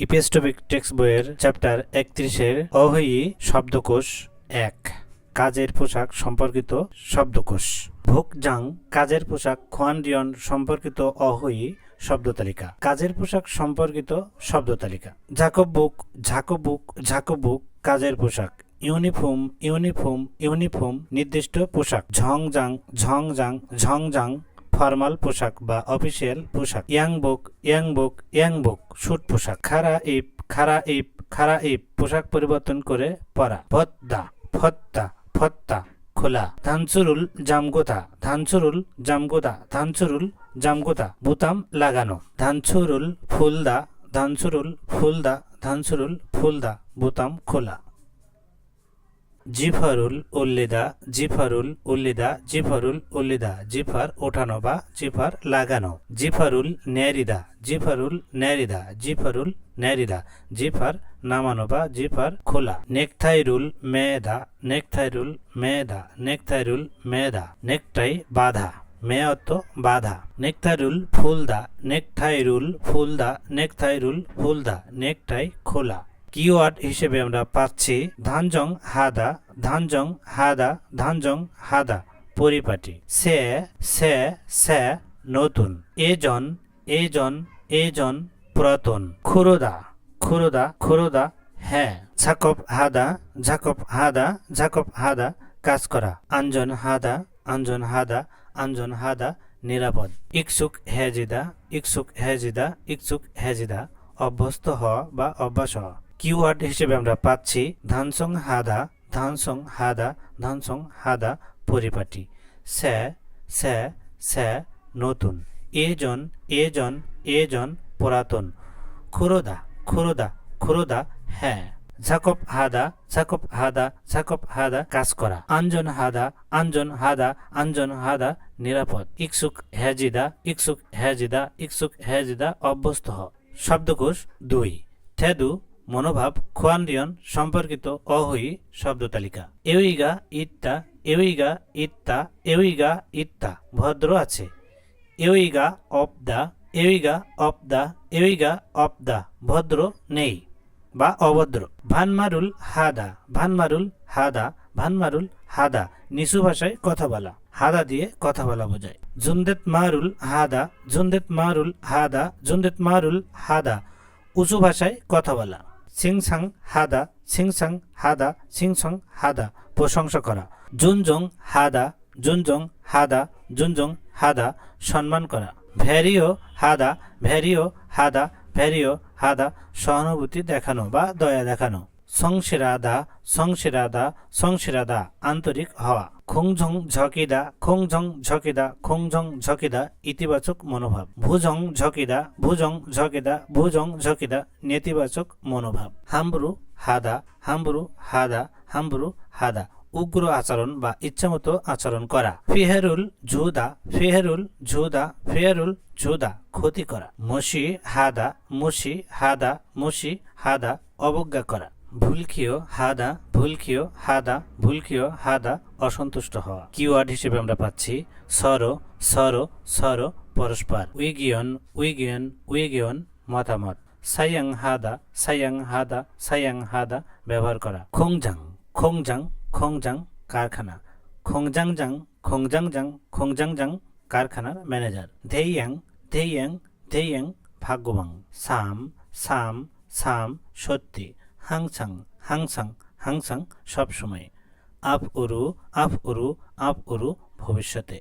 ইপিএসটপিক text বইয়ের chapter 31-এর অহৈয়ী শব্দকোষ 1 কাজের পোশাক সম্পর্কিত শব্দকোষ। ভোকজাং কাজের পোশাক খোয়ানডিয়ন সম্পর্কিত অহৈয়ী শব্দ তালিকা। কাজের পোশাক সম্পর্কিত শব্দ তালিকা। ঝাকবুক ঝাকবুক ঝাকবুক কাজের পোশাক। ইউনিফর্ম ইউনিফর্ম ইউনিফর্ম নির্দিষ্ট পোশাক। ঝংজাং ঝংজাং ঝংজাং ফর্মাল পোশাক বা অফিসিয়াল পোশাক। ইয়াংবুক ইয়াংবুক ইয়াংবুক স্যুট পোশাক। খারা ইপ খারা ইপ খারা ইপ পোশাক পরিবর্তন করে পরা। ফদ্দা ফদ্দা ফত্তা খোলা। ধানচুরুল জামগোদা ধানচুরুল জামগোদা ধানচুরুল জামগোদা বোতাম লাগানো। ধানচুরুল ফুলদা ধানচুরুল ফুলদা ধানচুরুল ফুলদা বোতাম খোলা। জিফারুল উল্লিদা জিফারুল উল্লিদা জিফারুল উল্লিদা জিফার ওঠানো বা জিফার লাগানো। জিফারুল নেরিদা জিফারুল নেরিদা জিফারুল নেরিদা জিফার নামানো বা জিফার খোলা। নেকথাইরুল মেদা নেকথাইরুল মেদা নেকথাইরুল মেদা নেকটাই বাধা মে অর্থ বাধা। নেকথাইরুল ফুলদা নেকথাইরুল ফুলদা নেকথাইরুল ফুলদা নেকটাই খোলা। কিওয়ার্ড হিসেবে আমরা পাচ্ছি ধানজং হাদা ধানজং হাদা ধানজং হাদা পরিপাটি। সে সে সে নতুন। এজন এজন এজন পুরাতন। খুরদা খুরদা খুরদা হ্যাঁ। ঝাকব হাদা ঝাকব হাদা ঝাকব হাদা কাজ করা। আঞ্জন হাদা আঞ্জন হাদা আঞ্জন হাদা নিরাপদ। ইকসুক হেজিদা ইকসুক হেজিদা ইকসুক হেজিদা অভ্যস্ত হওয়া বা অভ্যাস হওয়া। কিওয়ার্ড হিসেবে আমরা পাচ্ছি ধানসং হাদা ধানসং হাদা ধানসং হাদা পরিপাটি। সে সে সে নতুন। এজন এজন এজন পুরাতন। খুরদা খুরদা খুরদা হ্যাঁ। ঝাকব হাদা ঝাকব হাদা ঝাকব হাদা কাজ করা। আঞ্জন হাদা আঞ্জন হাদা আঞ্জন হাদা নিরাপদ। ইকসুক হেজিদা ইকসুক হেজিদা ইকসুক হেজিদা অভ্যস্ত হ। শব্দকোষ 2 থেদু মনোভাব খোয়ানডিয়ন সম্পর্কিত অহৈয়ী শব্দ তালিকা। এউইগা ইত্তা এউইগা ইত্তা এউইগা ইত্তা ভদ্র আছে। এউইগা অফ দা এউইগা অফ দা এউইগা অফ দা ভদ্র নেই বা অভদ্র। ভানমারুল হাদা ভানমারুল হাদা ভানমারুল হাদা নিচু ভাষায় কথা বলা। হাদা দিয়ে কথা বলা বোঝায়। জুনদেত মারুল হাদা জুনদেত মারুল হাদা জুনদেত মারুল হাদা উঁচু ভাষায় কথা বলা। সিংসাং হাদা সিংসাং হাদা সিংসং হাদা প্রশংসা করা। জুনজং হাদা জুনজং হাদা জুনজং হাদা সম্মান করা। ভ্যারিও হাদা ভ্যারিও হাদা ভ্যারিও হাদা সহানুভূতি দেখানো বা দয়া দেখানো। সংশিরাদা সংশিরাদা সংশিরাদা আন্তরিক হওয়া। খোংঝং ঝকিদা খোংঝং ঝকিদা খোংঝং ঝকিদা ইতিবাচক মনোভাব। ভুজং ঝকিদা ভুজং ঝকিদা ভুজং ঝকিদা নেতিবাচক মনোভাব। হাম্বরু হাদা হাম্বরু হাদা হাম্বরু হাদা উগ্র আচরণ বা ইচ্ছামতো আচরণ করা। ফিহেরুল ঝুদা ফিহেরুল ঝুদা ফিহেরুল ঝুদা ক্ষতি করা। মসি হাদা মসি হাদা মসি হাদা অবজ্ঞা করা। ভুলখিও হাদা ভুলখিও হাদা ভুলখিও হাদা অসন্তুষ্ট হওয়া। কিওয়ার্ড হিসেবে আমরা পাচ্ছি সর সর সর পরস্পর। উইগিয়ন উইগিয়ন উইগিয়ন মতামত। সায়াং হাদা সায়াং হাদা সায়াং হাদা ব্যবহার করা। খোংজাং খোংজাং খোংজাং কারখানা। খোংজাংজাং খোংজাংজাং খোংজাংজাং কারখানার ম্যানেজার। ধেইয়াং ধেইয়াং ধেইয়াং ভাগ্যবান। সাম সাম সাম সত্যি। হাংসাং হাংসাং হাংসাং সবসময়। আপ উরু আপ উরু আপ উরু ভবিষ্যতে।